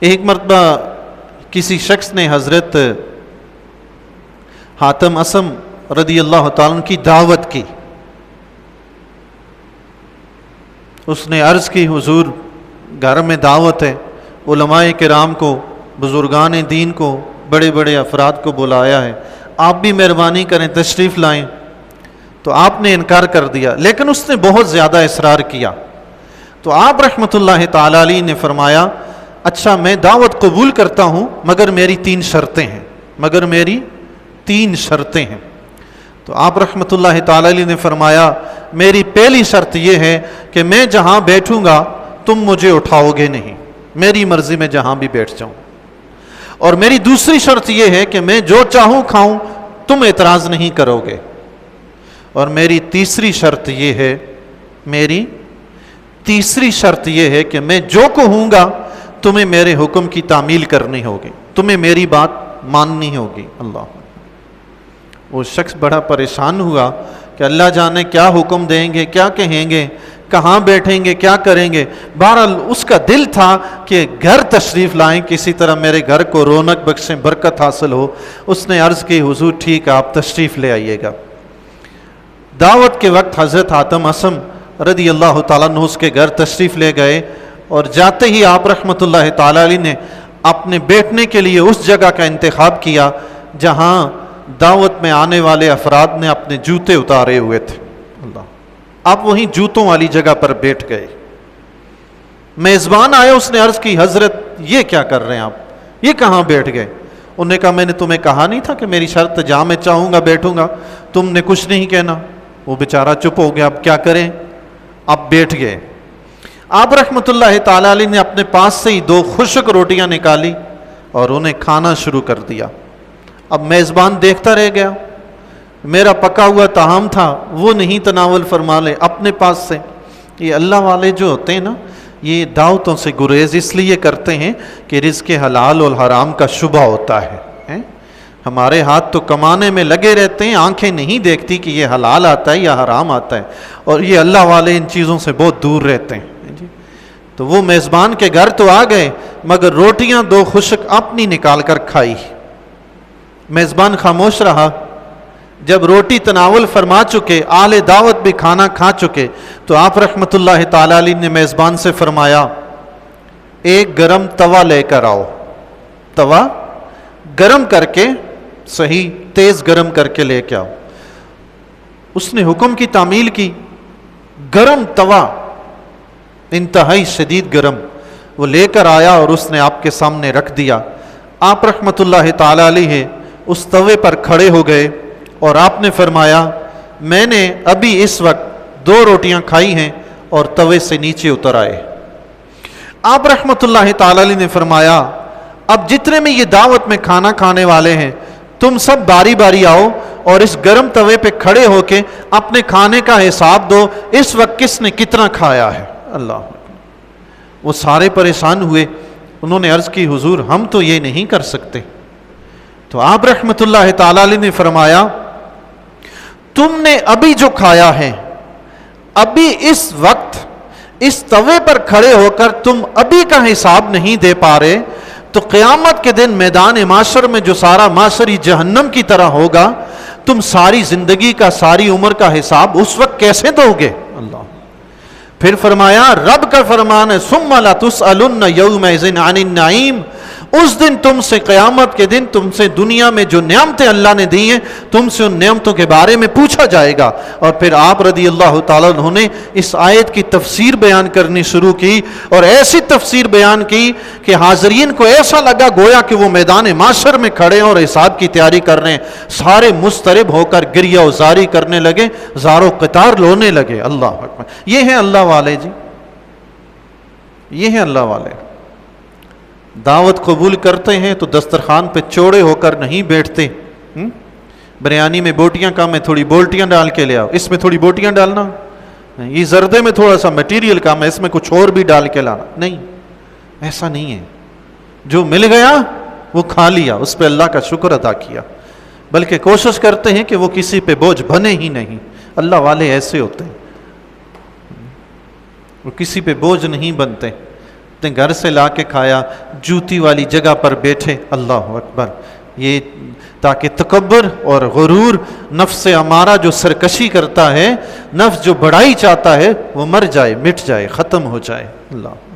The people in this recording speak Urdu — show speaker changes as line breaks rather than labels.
ایک مرتبہ کسی شخص نے حضرت حاتم اسم رضی اللہ تعالیٰ عنہ کی دعوت کی. اس نے عرض کی حضور گھر میں دعوت ہے، علماء کرام کو، بزرگان دین کو، بڑے بڑے افراد کو بلایا ہے، آپ بھی مہربانی کریں تشریف لائیں. تو آپ نے انکار کر دیا، لیکن اس نے بہت زیادہ اصرار کیا. تو آپ رحمۃ اللہ تعالی علیہ نے فرمایا اچھا میں دعوت قبول کرتا ہوں مگر میری 3 شرطیں ہیں، مگر میری 3 شرطیں ہیں. تو آپ رحمۃ اللہ تعالی علیہ نے فرمایا میری پہلی شرط یہ ہے کہ میں جہاں بیٹھوں گا تم مجھے اٹھاؤ گے نہیں، میری مرضی میں جہاں بھی بیٹھ جاؤں. اور میری دوسری شرط یہ ہے کہ میں جو چاہوں کھاؤں، تم اعتراض نہیں کرو گے. اور میری تیسری شرط یہ ہے کہ میں جو کہوں گا تمہیں میرے حکم کی تعمیل کرنی ہوگی، تمہیں میری بات ماننی ہوگی. اللہ، وہ شخص بڑا پریشان ہوا کہ اللہ جانے کیا حکم دیں گے، کیا کہیں گے، کہاں بیٹھیں گے، کیا کریں گے. بہرحال اس کا دل تھا کہ گھر تشریف لائیں، کسی طرح میرے گھر کو رونق بخشیں، برکت حاصل ہو. اس نے عرض کی حضور ٹھیک ہے آپ تشریف لے آئیے گا. دعوت کے وقت حضرت حاتم اسم رضی اللہ تعالیٰ عنہ اس کے گھر تشریف لے گئے، اور جاتے ہی آپ رحمۃ اللہ تعالیٰ علیہ نے اپنے بیٹھنے کے لیے اس جگہ کا انتخاب کیا جہاں دعوت میں آنے والے افراد نے اپنے جوتے اتارے ہوئے تھے. اللہ، آپ وہیں جوتوں والی جگہ پر بیٹھ گئے. میزبان آئے، اس نے عرض کی حضرت یہ کیا کر رہے ہیں آپ، یہ کہاں بیٹھ گئے. انہوں نے کہا میں نے تمہیں کہا نہیں تھا کہ میری شرط جہاں میں چاہوں گا بیٹھوں گا، تم نے کچھ نہیں کہنا. وہ بیچارہ چپ ہو گیا، اب کیا کریں، اب بیٹھ گئے. آپ رحمۃ اللہ تعالی علیہ نے اپنے پاس سے ہی 2 خشک روٹیاں نکالی اور انہیں کھانا شروع کر دیا. اب میزبان دیکھتا رہ گیا، میرا پکا ہوا طعام تھا وہ نہیں تناول فرما لے اپنے پاس سے. یہ اللہ والے جو ہوتے ہیں نا، یہ دعوتوں سے گریز اس لیے کرتے ہیں کہ رزق حلال اور حرام کا شبہ ہوتا ہے. ہمارے ہاتھ تو کمانے میں لگے رہتے ہیں، آنکھیں نہیں دیکھتی کہ یہ حلال آتا ہے یا حرام آتا ہے، اور یہ اللہ والے ان چیزوں سے بہت دور رہتے ہیں. تو وہ میزبان کے گھر تو آ گئے مگر روٹیاں 2 خشک اپنی نکال کر کھائی. میزبان خاموش رہا. جب روٹی تناول فرما چکے، اہل دعوت بھی کھانا کھا چکے، تو آپ رحمۃ اللہ تعالی علیہ نے میزبان سے فرمایا ایک گرم توا لے کر آؤ. توا گرم کر کے، صحیح تیز گرم کر کے لے کے آؤ. اس نے حکم کی تعمیل کی. گرم توا، انتہائی شدید گرم، وہ لے کر آیا اور اس نے آپ کے سامنے رکھ دیا. آپ رحمۃ اللہ تعالی علیہ اس توے پر کھڑے ہو گئے اور آپ نے فرمایا میں نے ابھی اس وقت 2 روٹیاں کھائی ہیں اور توے سے نیچے اتر آئے. آپ رحمۃ اللہ تعالی علیہ نے فرمایا اب جتنے میں یہ دعوت میں کھانا کھانے والے ہیں تم سب باری باری آؤ اور اس گرم توے پہ کھڑے ہو کے اپنے کھانے کا حساب دو، اس وقت کس نے کتنا کھایا ہے. اللہ، وہ سارے پریشان ہوئے. انہوں نے عرض کی حضور ہم تو یہ نہیں کر سکتے. تو آپ رحمۃ اللہ تعالی علیہ نے فرمایا تم نے ابھی جو کھایا ہے، ابھی اس وقت اس توے پر کھڑے ہو کر تم ابھی کا حساب نہیں دے پا رہے، تو قیامت کے دن میدان معاشر میں جو سارا معاشر جہنم کی طرح ہوگا، تم ساری زندگی کا، ساری عمر کا حساب اس وقت کیسے دو گے. اللہ، پھر فرمایا رب کا فرمان ہے ثم لتسألن یومئذ عن النعیم. اس دن تم سے، قیامت کے دن تم سے دنیا میں جو نعمتیں اللہ نے دی ہیں تم سے ان نعمتوں کے بارے میں پوچھا جائے گا. اور پھر آپ رضی اللہ تعالیٰ عنہ نے اس آیت کی تفسیر بیان کرنی شروع کی، اور ایسی تفسیر بیان کی کہ حاضرین کو ایسا لگا گویا کہ وہ میدان معاشر میں کھڑے اور حساب کی تیاری کر رہے ہیں. سارے مضطرب ہو کر گریہ و زاری کرنے لگے، زار و قطار رونے لگے. اللہ اکبر. یہ ہیں اللہ والے جی، یہ ہیں اللہ والے. دعوت قبول کرتے ہیں تو دسترخوان پہ چوڑے ہو کر نہیں بیٹھتے. بریانی میں بوٹیاں کم ہے، تھوڑی بولٹیاں ڈال کے لے آؤ، اس میں تھوڑی بوٹیاں ڈالنا. یہ زردے میں تھوڑا سا مٹیریل کم ہے، اس میں کچھ اور بھی ڈال کے لانا. نہیں، ایسا نہیں ہے. جو مل گیا وہ کھا لیا، اس پہ اللہ کا شکر ادا کیا، بلکہ کوشش کرتے ہیں کہ وہ کسی پہ بوجھ بنے ہی نہیں. اللہ والے ایسے ہوتے ہیں، وہ کسی پہ بوجھ نہیں بنتے. اپنے گھر سے لا کے کھایا، جوتی والی جگہ پر بیٹھے، اللہ اکبر، یہ تاکہ تکبر اور غرور، نفس امارہ جو سرکشی کرتا ہے، نفس جو بڑائی چاہتا ہے، وہ مر جائے، مٹ جائے، ختم ہو جائے۔ اللہ